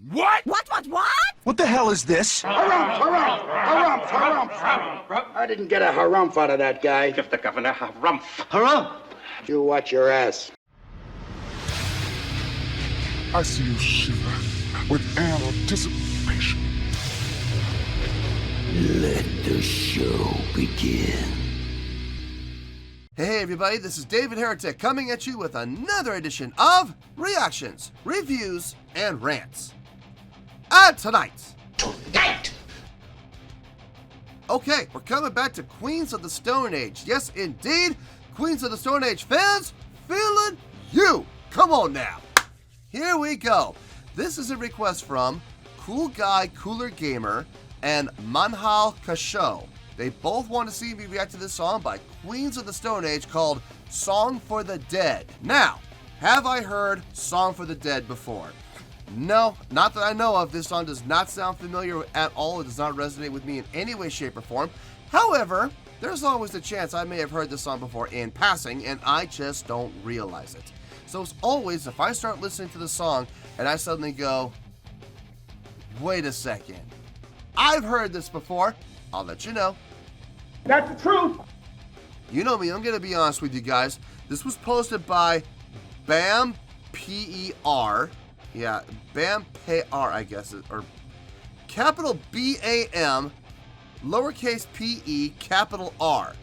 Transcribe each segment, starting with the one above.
What? What? What the hell is this? Harumph. I didn't get a harumph out of that guy. Give the governor harumph. Harumph! You watch your ass. I see you shiver with anticipation. Let the show begin. Hey everybody, this is David Heretic coming at you with another edition of Reactions, Reviews, and Rants. And tonight! Okay, we're coming back to Queens of the Stone Age. Yes, indeed, Queens of the Stone Age fans, feeling you! Come on now! Here we go. This is a request from Cool Guy Cooler Gamer and Manhal Kasho. They both want to see me react to this song by Queens of the Stone Age called Song for the Dead. Now, have I heard Song for the Dead before? No, not that I know of. This song does not sound familiar at all. It does not resonate with me in any way, shape, or form. However, there's always a chance I may have heard this song before in passing, and I just don't realize it. So as always, if I start listening to the song and I suddenly go, wait a second, I've heard this before, I'll let you know. That's the truth. You know me, I'm going to be honest with you guys. This was posted by Bam P-E-R. Yeah, Bam P-E-R, I guess, or capital B-A-M, lowercase p-e, capital R.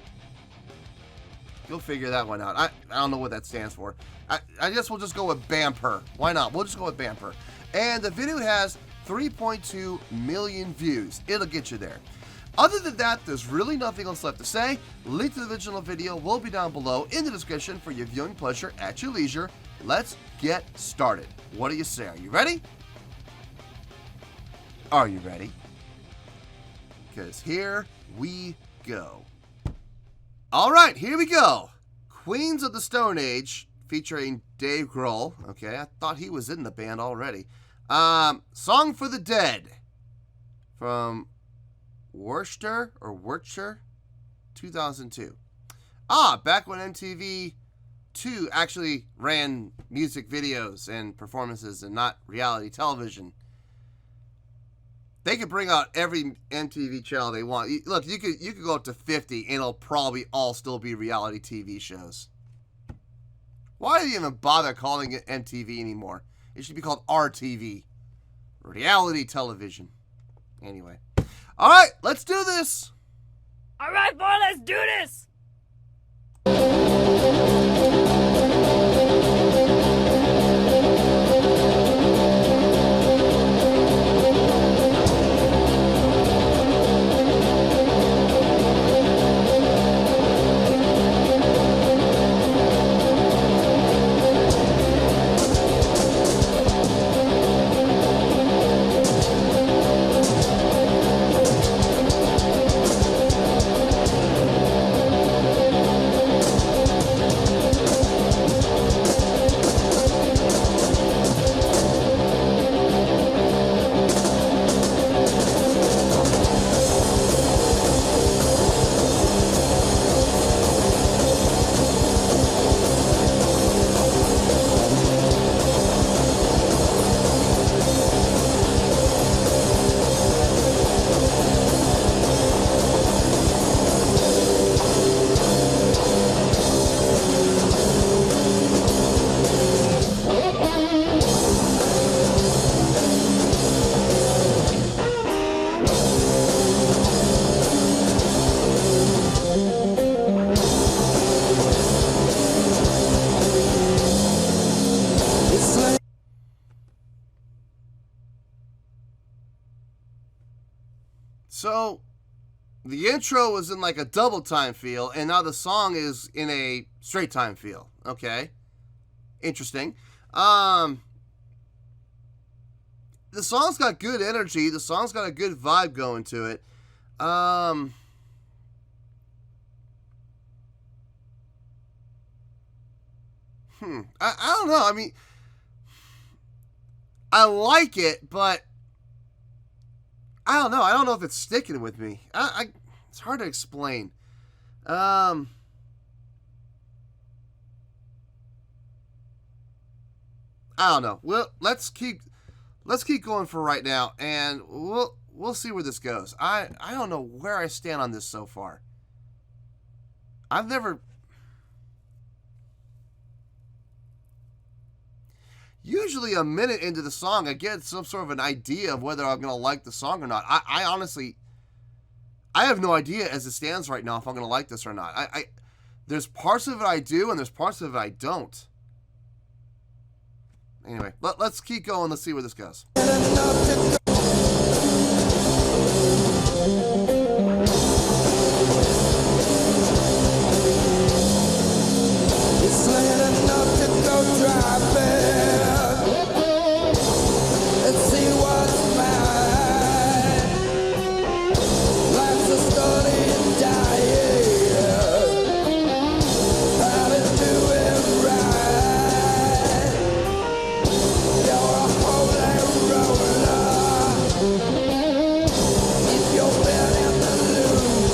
You'll figure that one out. I don't know what that stands for. I guess we'll just go with Bamper. Why not? We'll just go with Bamper. And the video has 3.2 million views. It'll get you there. Other than that, there's really nothing else left to say. Link to the original video will be down below in the description for your viewing pleasure at your leisure. Let's get started. What do you say? Are you ready? Are you ready? Because here we go. All right, here we go. Queens of the Stone Age featuring Dave Grohl. Okay, I thought he was in the band already. Song for the Dead from Worcester, 2002. Back when MTV 2 actually ran music videos and performances and not reality television. They could bring out every MTV channel they want. Look, you could go up to 50 and it'll probably all still be reality TV shows. Why do you even bother calling it MTV anymore? It should be called RTV. Reality television. Anyway. Alright, let's do this! Alright, boy, let's do this! So, the intro was in like a double time feel, and now the song is in a straight time feel. Okay. Interesting. The song's got good energy. The song's got a good vibe going to it. I don't know. I mean, I like it, but I don't know. I don't know if it's sticking with me. It's hard to explain. I don't know. Well, let's keep let's keep going for right now, and we'll see where this goes. I don't know where I stand on this so far. I've never... Usually a minute into the song, I get some sort of an idea of whether I'm going to like the song or not. I honestly... I have no idea as it stands right now if I'm going to like this or not. There's parts of it I do, and there's parts of it I don't. Anyway, let's keep going. Let's see where this goes. It's late enough to go driving. Let's see what's mine. Life's a study in dying. How to do it right. You're a holy roller. If you're betting to lose,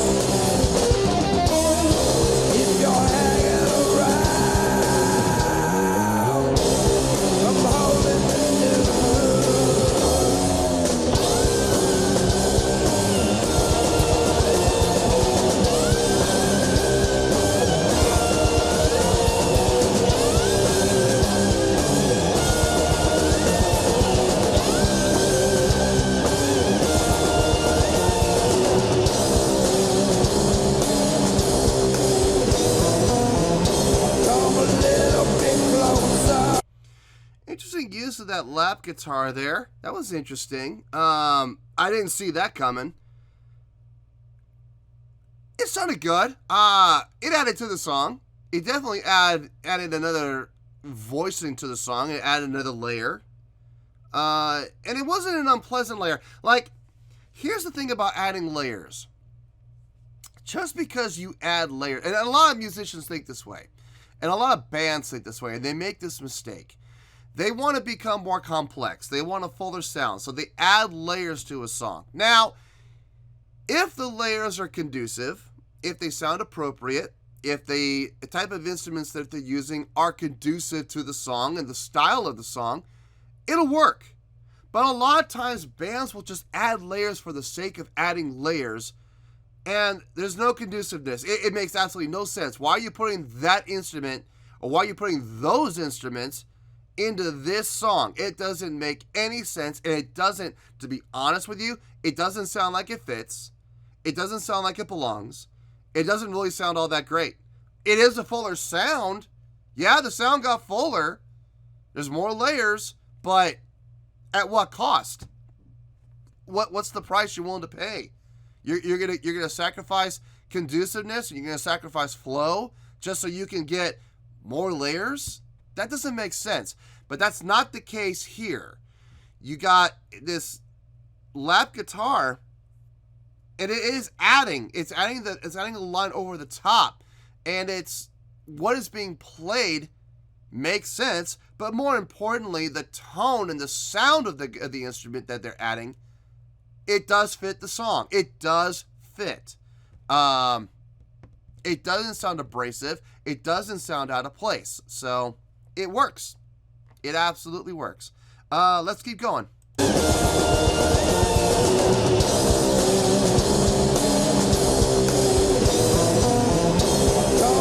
if you're hanging around, I'm holding the news. Come a little bit closer. Interesting use of that lap guitar there. That was interesting. I didn't see that coming. It sounded good. It added to the song. It definitely added another voicing to the song. It added another layer. And it wasn't an unpleasant layer. Like, here's the thing about adding layers. Just because you add layers, and a lot of musicians think this way, and a lot of bands think this way, and they make this mistake. They want to become more complex. They want a fuller sound, so they add layers to a song. Now, if the layers are conducive, if they sound appropriate, if the type of instruments that they're using are conducive to the song and the style of the song, it'll work. But a lot of times, bands will just add layers for the sake of adding layers, and there's no conduciveness. It makes absolutely no sense. Why are you putting that instrument, or why are you putting those instruments into this song? It doesn't make any sense, and it doesn't, to be honest with you, it doesn't sound like it fits. It doesn't sound like it belongs. It doesn't really sound all that great. It is a fuller sound. Yeah, the sound got fuller. There's more layers, but at what cost? What's the price you're willing to pay? You're gonna sacrifice conduciveness, and you're gonna sacrifice flow just so you can get more layers? That doesn't make sense. But that's not the case here. You got this lap guitar, and it is adding. It's adding a line over the top, and it's what is being played makes sense. But more importantly, the tone and the sound of the instrument that they're adding, it does fit the song. It does fit. It doesn't sound abrasive. It doesn't sound out of place. So it works. It absolutely works. Let's keep going. Come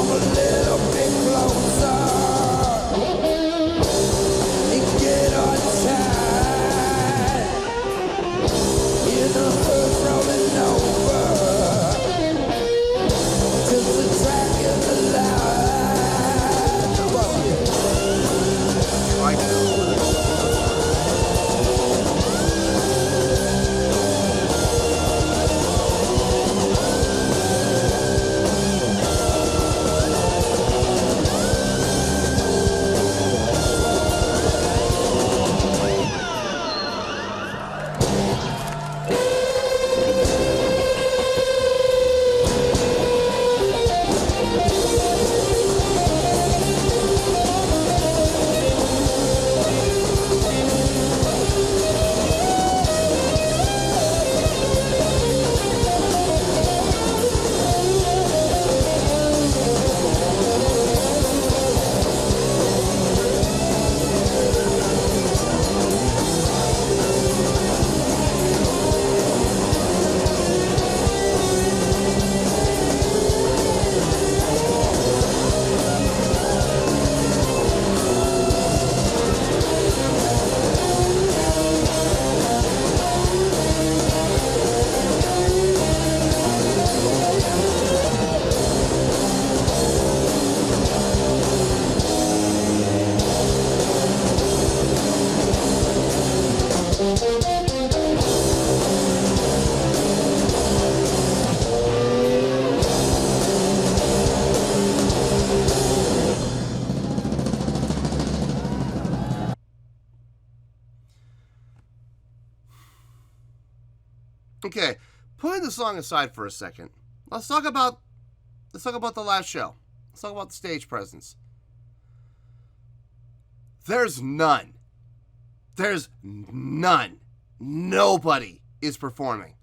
a little bit closer and get untied. Hear the herd rolling over, 'cause the track is alive. Right now. Okay, putting the song aside for a second, let's talk about the last show. Let's talk about the stage presence. There's none. There's none. Nobody is performing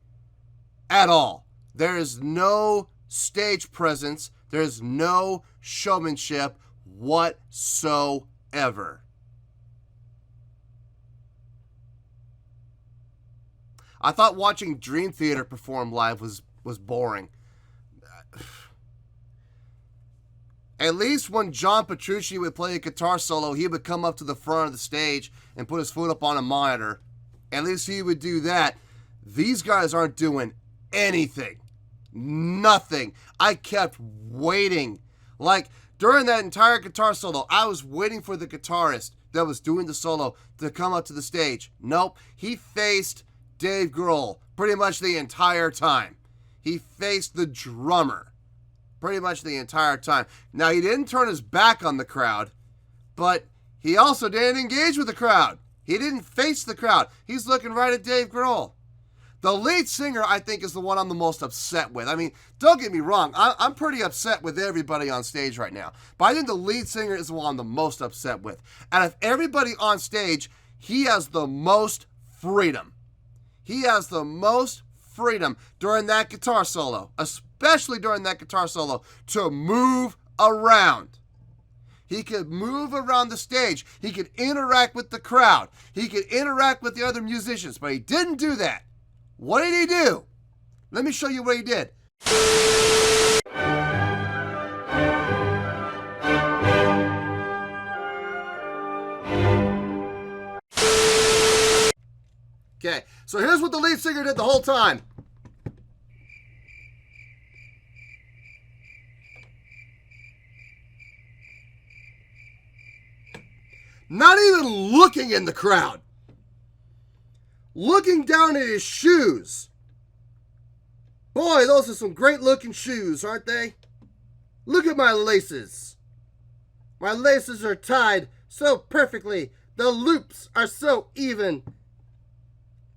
at all. There is no stage presence. There's no showmanship whatsoever. I thought watching Dream Theater perform live was boring. At least when John Petrucci would play a guitar solo, he would come up to the front of the stage and put his foot up on a monitor. At least he would do that. These guys aren't doing anything. Nothing. I kept waiting. Like, during that entire guitar solo, I was waiting for the guitarist that was doing the solo to come up to the stage. Nope. He faced Dave Grohl pretty much the entire time. He faced the drummer pretty much the entire time. Now, he didn't turn his back on the crowd, but he also didn't engage with the crowd. He didn't face the crowd. He's looking right at Dave Grohl. The lead singer, I think, is the one I'm the most upset with. I mean, don't get me wrong. I'm pretty upset with everybody on stage right now. But I think the lead singer is the one I'm the most upset with. Out of everybody on stage, he has the most freedom. He has the most freedom during that guitar solo, especially during that guitar solo, to move around. He could move around the stage. He could interact with the crowd. He could interact with the other musicians, but he didn't do that. What did he do? Let me show you what he did. Okay, so here's what the lead singer did the whole time. Not even looking in the crowd. Looking down at his shoes. Boy, those are some great looking shoes, aren't they? Look at my laces. My laces are tied so perfectly. The loops are so even.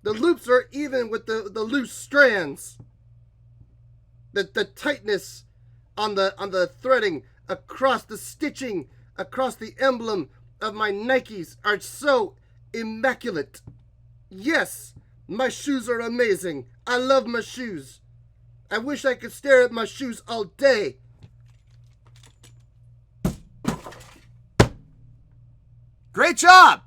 The loops are even with the loose strands. The tightness on the threading across the stitching, across the emblem of my Nikes are so immaculate. Yes, my shoes are amazing. I love my shoes. I wish I could stare at my shoes all day. Great job!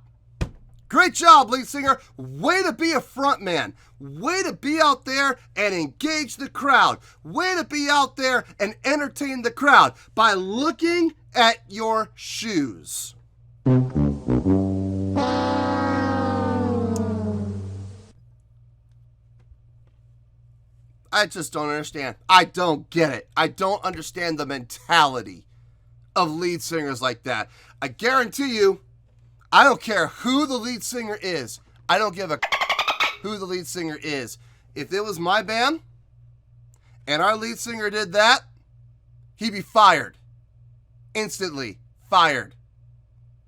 Great job, lead singer. Way to be a front man. Way to be out there and engage the crowd. Way to be out there and entertain the crowd by looking at your shoes. I just don't understand. I don't get it. I don't understand the mentality of lead singers like that. I guarantee you, I don't care who the lead singer is. I don't give a who the lead singer is. If it was my band and our lead singer did that, he'd be fired. Instantly fired.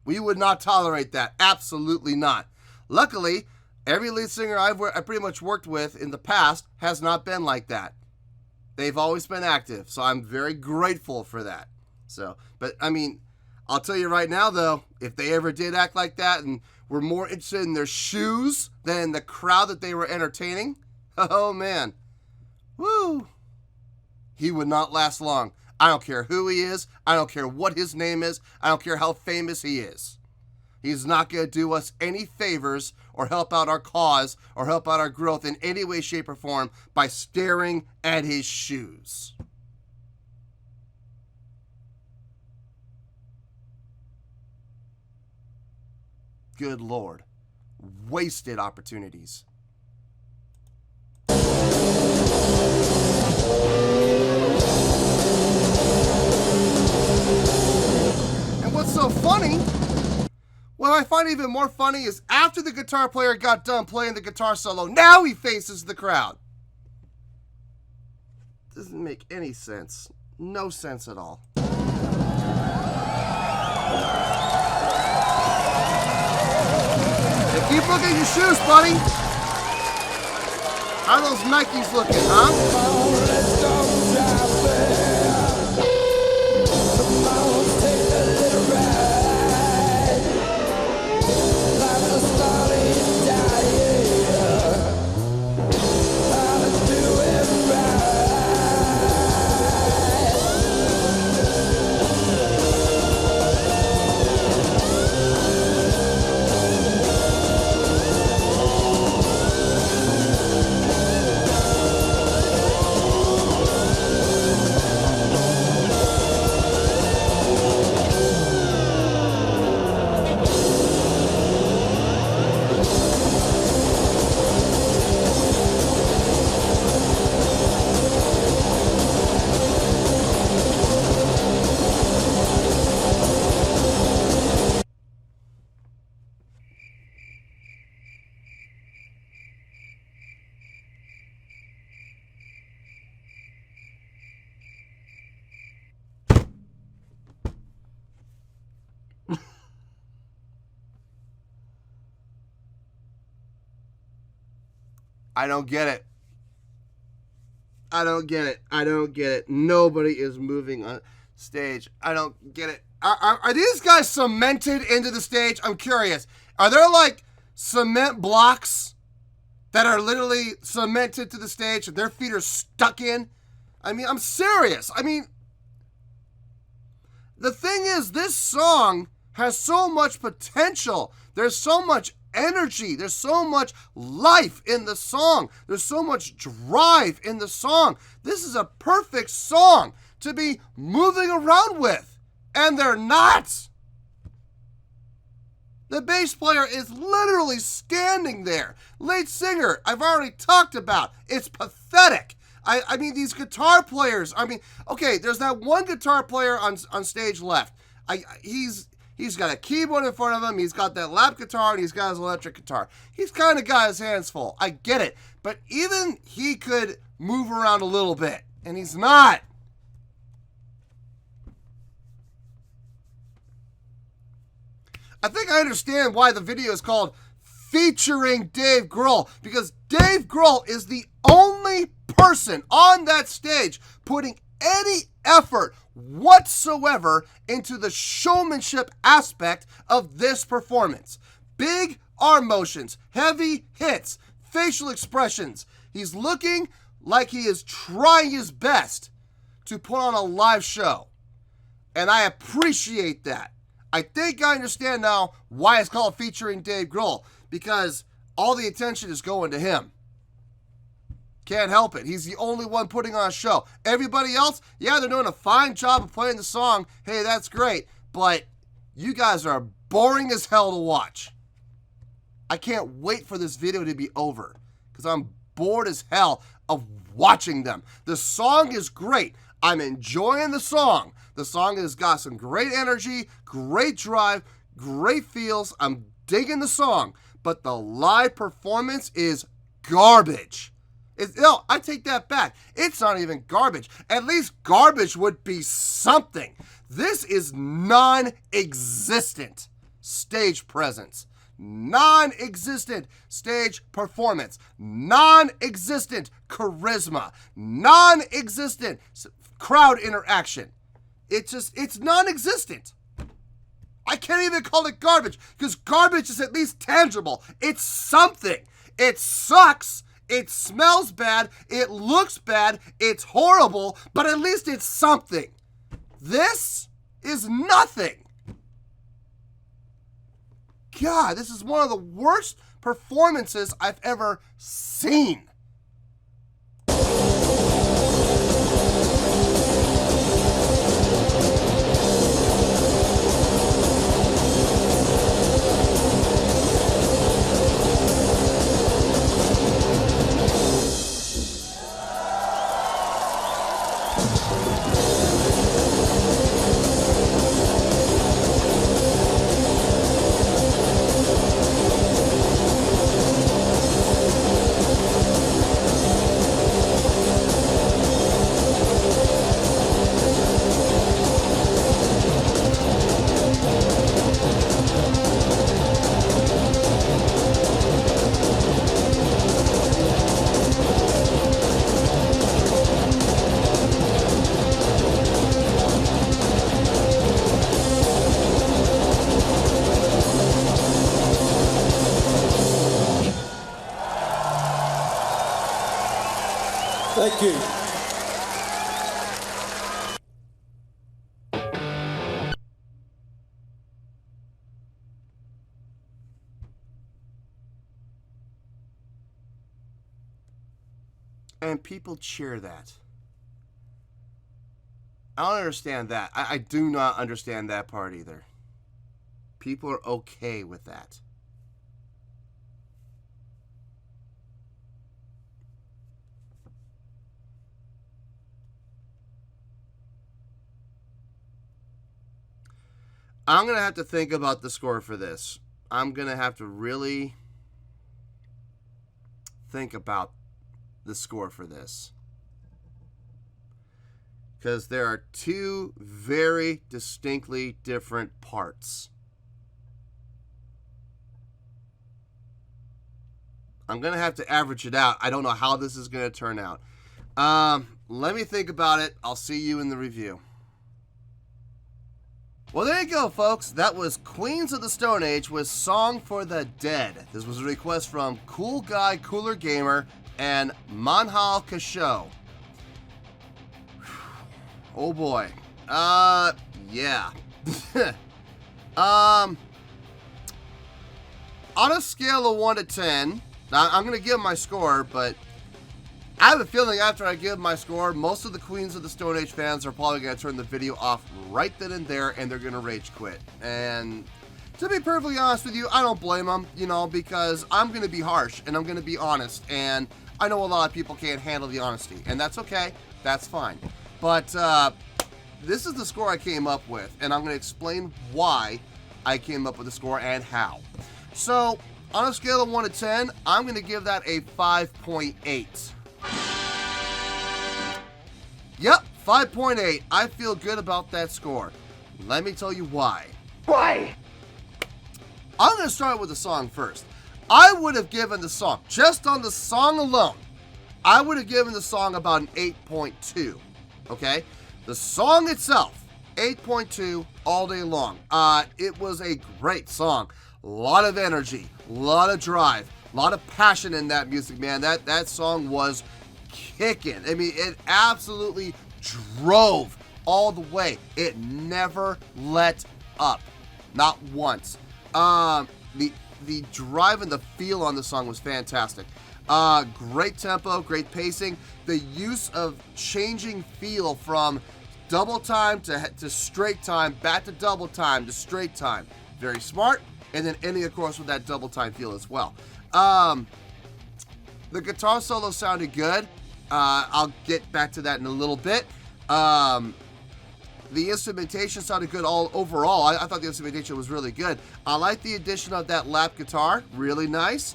We would not tolerate that. Absolutely not. Luckily, every lead singer I pretty much worked with in the past has not been like that. They've always been active, so I'm very grateful for that. But I mean, I'll tell you right now, though, if they ever did act like that and were more interested in their shoes than in the crowd that they were entertaining, oh, man. Woo. He would not last long. I don't care who he is. I don't care what his name is. I don't care how famous he is. He's not going to do us any favors or help out our cause or help out our growth in any way, shape, or form by staring at his shoes. Good Lord. Wasted opportunities. And what's so funny, what I find even more funny is after the guitar player got done playing the guitar solo, now he faces the crowd. Doesn't make any sense. No sense at all. Keep looking at your shoes, buddy. How those Nikes looking, huh? Let's go driving. Come on, take a little ride. Life's a starting and dying. How to do it right. I don't get it. I don't get it. I don't get it. Nobody is moving on stage. I don't get it. Are these guys cemented into the stage? I'm curious. Are there like cement blocks that are literally cemented to the stage and their feet are stuck in? I mean, I'm serious. I mean, the thing is, this song has so much potential. There's so much energy. There's so much life in the song. There's so much drive in the song. This is a perfect song to be moving around with. And they're not. The bass player is literally standing there. Lead singer, I've already talked about. It's pathetic. I mean, these guitar players, I mean, okay, there's that one guitar player on stage left. He's got a keyboard in front of him, he's got that lap guitar, and he's got his electric guitar. He's kind of got his hands full. I get it. But even he could move around a little bit, and he's not. I think I understand why the video is called Featuring Dave Grohl, because Dave Grohl is the only person on that stage putting any effort whatsoever into the showmanship aspect of this performance. Big arm motions, heavy hits, facial expressions. He's looking like he is trying his best to put on a live show. And I appreciate that. I think I understand now why it's called Featuring Dave Grohl, because all the attention is going to him. Can't help it. He's the only one putting on a show. Everybody else, yeah, they're doing a fine job of playing the song. Hey, that's great. But you guys are boring as hell to watch. I can't wait for this video to be over because I'm bored as hell of watching them. The song is great. I'm enjoying the song. The song has got some great energy, great drive, great feels. I'm digging the song. But the live performance is garbage. No, I take that back. It's not even garbage. At least garbage would be something. This is non-existent stage presence. Non-existent stage performance. Non-existent charisma. Non-existent crowd interaction. It's non-existent. I can't even call it garbage because garbage is at least tangible. It's something. It sucks. It smells bad, it looks bad, it's horrible, but at least it's something. This is nothing. God, this is one of the worst performances I've ever seen. Thank you. And people cheer that. I don't understand that. I do not understand that part either. People are okay with that. I'm going to have to think about the score for this. I'm going to have to really think about the score for this. Because there are two very distinctly different parts. I'm going to have to average it out. I don't know how this is going to turn out. Let me think about it. I'll see you in the review. Well, there you go, folks. That was Queens of the Stone Age with Song for the Dead. This was a request from Cool Guy, Cooler Gamer, and Manhal Kasho. Oh boy. Yeah. On a scale of 1 to 10, now I'm going to give my score, but I have a feeling after I give my score, most of the Queens of the Stone Age fans are probably going to turn the video off right then and there, and they're going to rage quit. And to be perfectly honest with you, I don't blame them, you know, because I'm going to be harsh, and I'm going to be honest, and I know a lot of people can't handle the honesty, and that's okay. That's fine. But this is the score I came up with, and I'm going to explain why I came up with the score and how. So, on a scale of 1 to 10, I'm going to give that a 5.8. Yep, 5.8. I feel good about that score. Let me tell you why. Why? I'm going to start with the song first. I would have given the song, just on the song alone, I would have given the song about an 8.2. Okay? The song itself, 8.2 all day long. It was a great song. A lot of energy, a lot of drive, a lot of passion in that music, man. That song was kicking. I mean, it absolutely drove all the way. It never let up. Not once. The drive and the feel on the song was fantastic. Great tempo, great pacing. The use of changing feel from double time to straight time, back to double time to straight time. Very smart. And then ending, of course, with that double time feel as well. The guitar solo sounded good. I'll get back to that in a little bit. The instrumentation sounded good overall. I thought the instrumentation was really good. I like the addition of that lap guitar. Really nice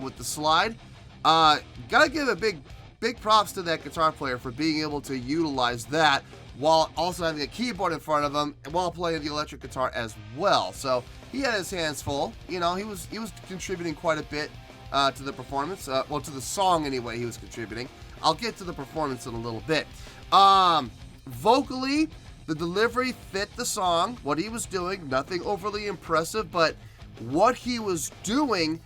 with the slide. Gotta give a big props to that guitar player for being able to utilize that while also having a keyboard in front of him and while playing the electric guitar as well. So he had his hands full. You know, he was contributing quite a bit to the performance. Well, to the song anyway, he was contributing. I'll get to the performance in a little bit. Vocally, the delivery fit the song. What he was doing, nothing overly impressive, but what he was doing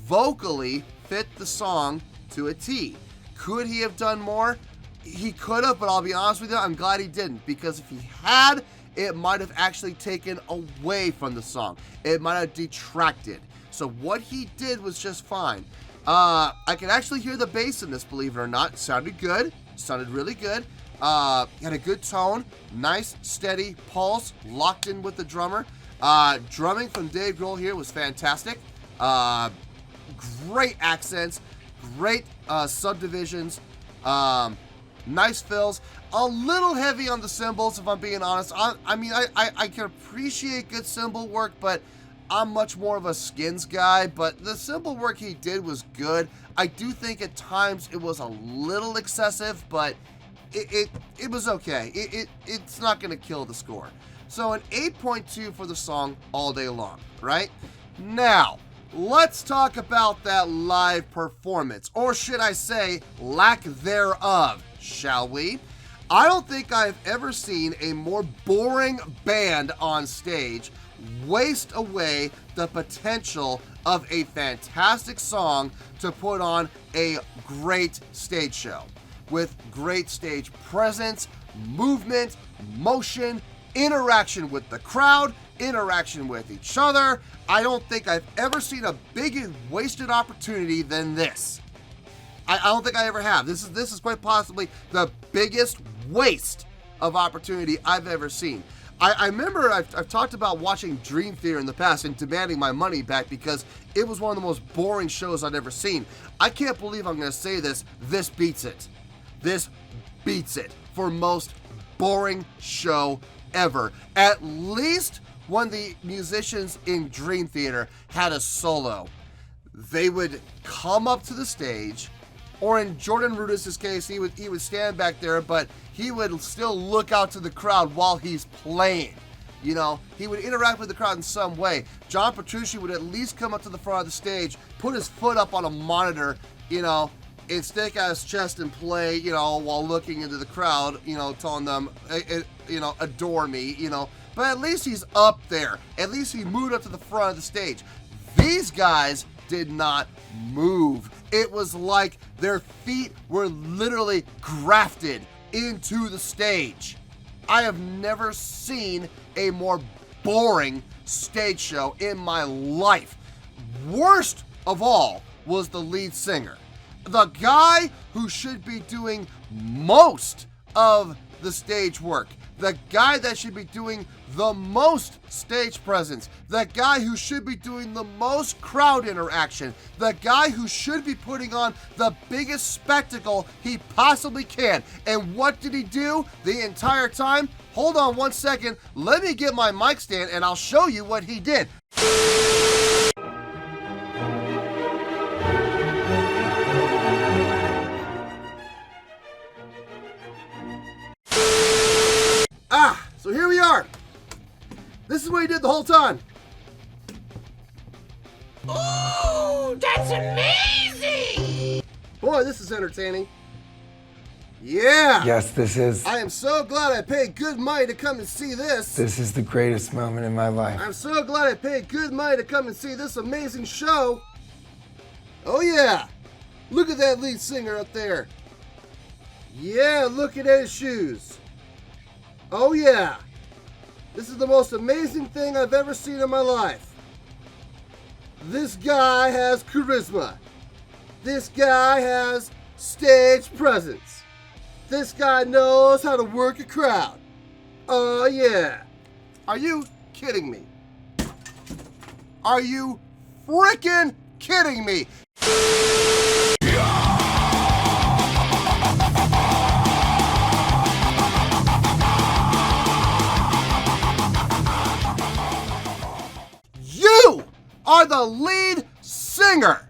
vocally fit the song to a T. Could he have done more? He could have, but I'll be honest with you, I'm glad he didn't, because if he had, it might have actually taken away from the song. It might have detracted. So what he did was just fine. I can actually hear the bass in this, believe it or not. It sounded good. It sounded really good. Had a good tone. Nice, steady pulse. Locked in with the drummer. Drumming from Dave Grohl here was fantastic. Great accents. Great subdivisions. Nice fills. A little heavy on the cymbals, if I'm being honest. I mean, I can appreciate good cymbal work, but I'm much more of a Skins guy. But the cymbal work he did was good. I do think at times it was a little excessive, but it was okay. It's not going to kill the score. So an 8.2 for the song all day long, right? Now, let's talk about that live performance, or should I say lack thereof, shall we? I don't think I've ever seen a more boring band on stage waste away the potential of a fantastic song to put on a great stage show. with great stage presence, movement, motion, interaction with the crowd, interaction with each other. I don't think I've ever seen a big and wasted opportunity than this. I don't think I ever have. This is quite possibly the biggest waste of opportunity I've ever seen. I remember I've talked about watching Dream Theater in the past and demanding my money back because it was one of the most boring shows I'd ever seen. I can't believe I'm going to say this. This beats it. This beats it for most boring show ever. At least when the musicians in Dream Theater had a solo, they would come up to the stage, or in Jordan Rudess' case, he would stand back there, but he would still look out to the crowd while he's playing. You know, he would interact with the crowd in some way. John Petrucci would at least come up to the front of the stage, put his foot up on a monitor, you know, and stick out his chest and play, you know, while looking into the crowd, you know, telling them, you know, adore me, you know. But at least he's up there. At least he moved up to the front of the stage. These guys did not move. It was like their feet were literally grafted into the stage. I have never seen a more boring stage show in my life. Worst of all was the lead singer. The guy who should be doing most of the stage work. The guy that should be doing the most stage presence. The guy who should be doing the most crowd interaction. The guy who should be putting on the biggest spectacle he possibly can. And what did he do the entire time? Hold on one second. Let me get my mic stand and I'll show you what he did. So here we are. This is what he did the whole time. Ooh, that's amazing! Boy, this is entertaining. Yeah. Yes, this is. I am so glad I paid good money to come and see this. This is the greatest moment in my life. I'm so glad I paid good money to come and see this amazing show. Oh yeah. Look at that lead singer up there. Yeah, look at his shoes. Oh yeah, this is the most amazing thing I've ever seen in my life. This guy has charisma. This guy has stage presence. This guy knows how to work a crowd. Oh yeah. Are you kidding me? Are you freaking kidding me? Are the lead singer.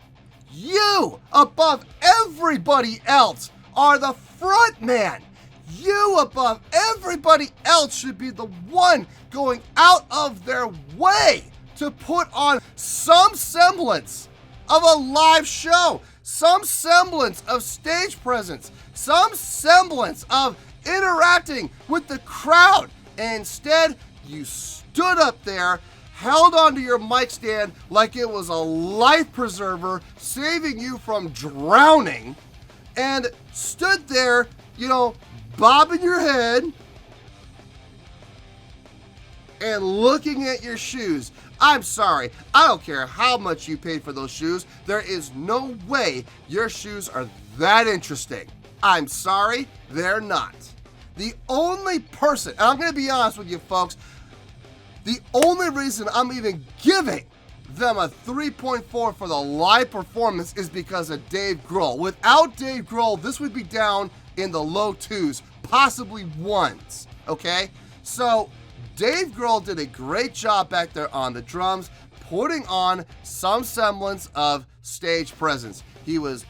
You, above everybody else, are the front man. You, above everybody else, should be the one going out of their way to put on some semblance of a live show, some semblance of stage presence, some semblance of interacting with the crowd. And instead, you stood up there, held onto your mic stand like it was a life preserver saving you from drowning, and stood there, you know, bobbing your head and looking at your shoes. I'm sorry, I don't care how much you paid for those shoes. There is no way your shoes are that interesting. I'm sorry, they're not. The only person, and I'm going to be honest with you folks, the only reason I'm even giving them a 3.4 for the live performance is because of Dave Grohl. Without Dave Grohl, this would be down in the low 2s, possibly 1s, okay? So Dave Grohl did a great job back there on the drums, putting on some semblance of stage presence. He was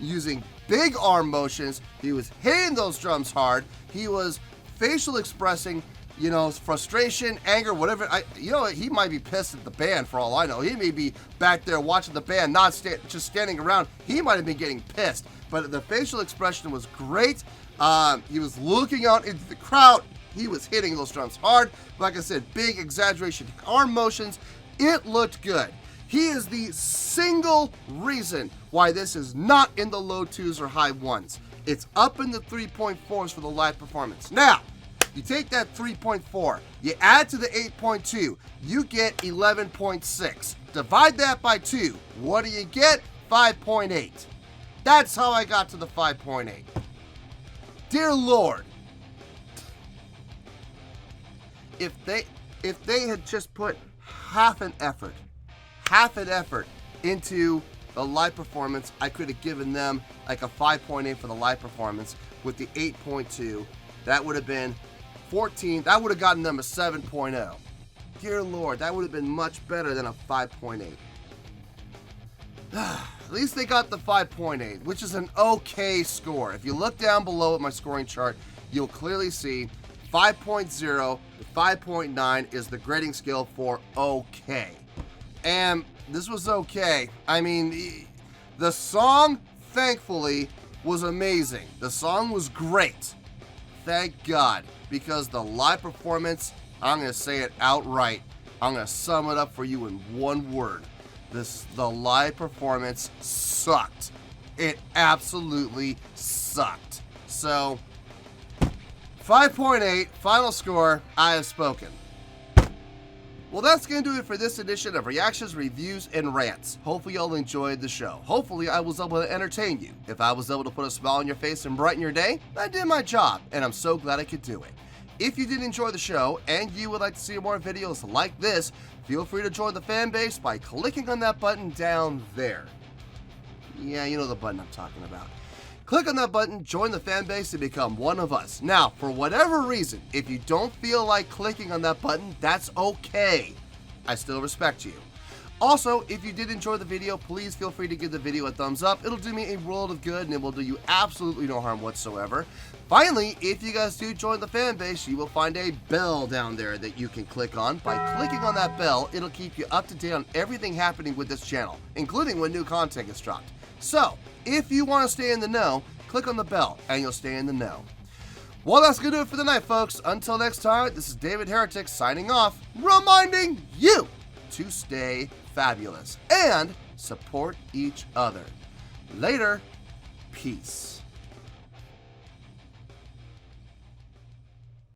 using big arm motions. He was hitting those drums hard. He was facial expressing, you know, frustration, anger, whatever. He might be pissed at the band for all I know. He may be back there watching the band, not just standing around. He might have been getting pissed, but the facial expression was great. He was looking out into the crowd. He was hitting those drums hard. Like I said, big exaggeration arm motions. It looked good. He is the single reason why this is not in the low 2s or high 1s. It's up in the 3.4s for the live performance. Now, you take that 3.4, you add to the 8.2, you get 11.6. Divide that by 2. What do you get? 5.8. That's how I got to the 5.8. Dear Lord, if they had just put half an effort into the live performance, I could have given them like a 5.8 for the live performance. With the 8.2, that would have been 14. That would have gotten them a 7.0. Dear Lord, that would have been much better than a 5.8. At least they got the 5.8, which is an okay score. If you look down below at my scoring chart, you'll clearly see 5.0 to 5.9 is the grading scale for okay. And this was okay. I mean, the song, thankfully, was amazing. The song was great. Thank God. Because the live performance, I'm going to say it outright. I'm going to sum it up for you in one word. The live performance sucked. It absolutely sucked. So, 5.8, final score, I have spoken. Well, that's going to do it for this edition of Reactions, Reviews, and Rants. Hopefully y'all enjoyed the show. Hopefully I was able to entertain you. If I was able to put a smile on your face and brighten your day, I did my job, and I'm so glad I could do it. If you did enjoy the show, and you would like to see more videos like this, feel free to join the fan base by clicking on that button down there. Yeah, you know the button I'm talking about. Click on that button, join the fan base, and become one of us. Now, for whatever reason, if you don't feel like clicking on that button, that's okay. I still respect you. Also, if you did enjoy the video, please feel free to give the video a thumbs up. It'll do me a world of good, and it will do you absolutely no harm whatsoever. Finally, if you guys do join the fan base, you will find a bell down there that you can click on. By clicking on that bell, it'll keep you up to date on everything happening with this channel, including when new content gets dropped. So, if you want to stay in the know, click on the bell and you'll stay in the know. Well, that's going to do it for the night, folks. Until next time, this is David Heretic signing off, reminding you to stay fabulous and support each other. Later. Peace.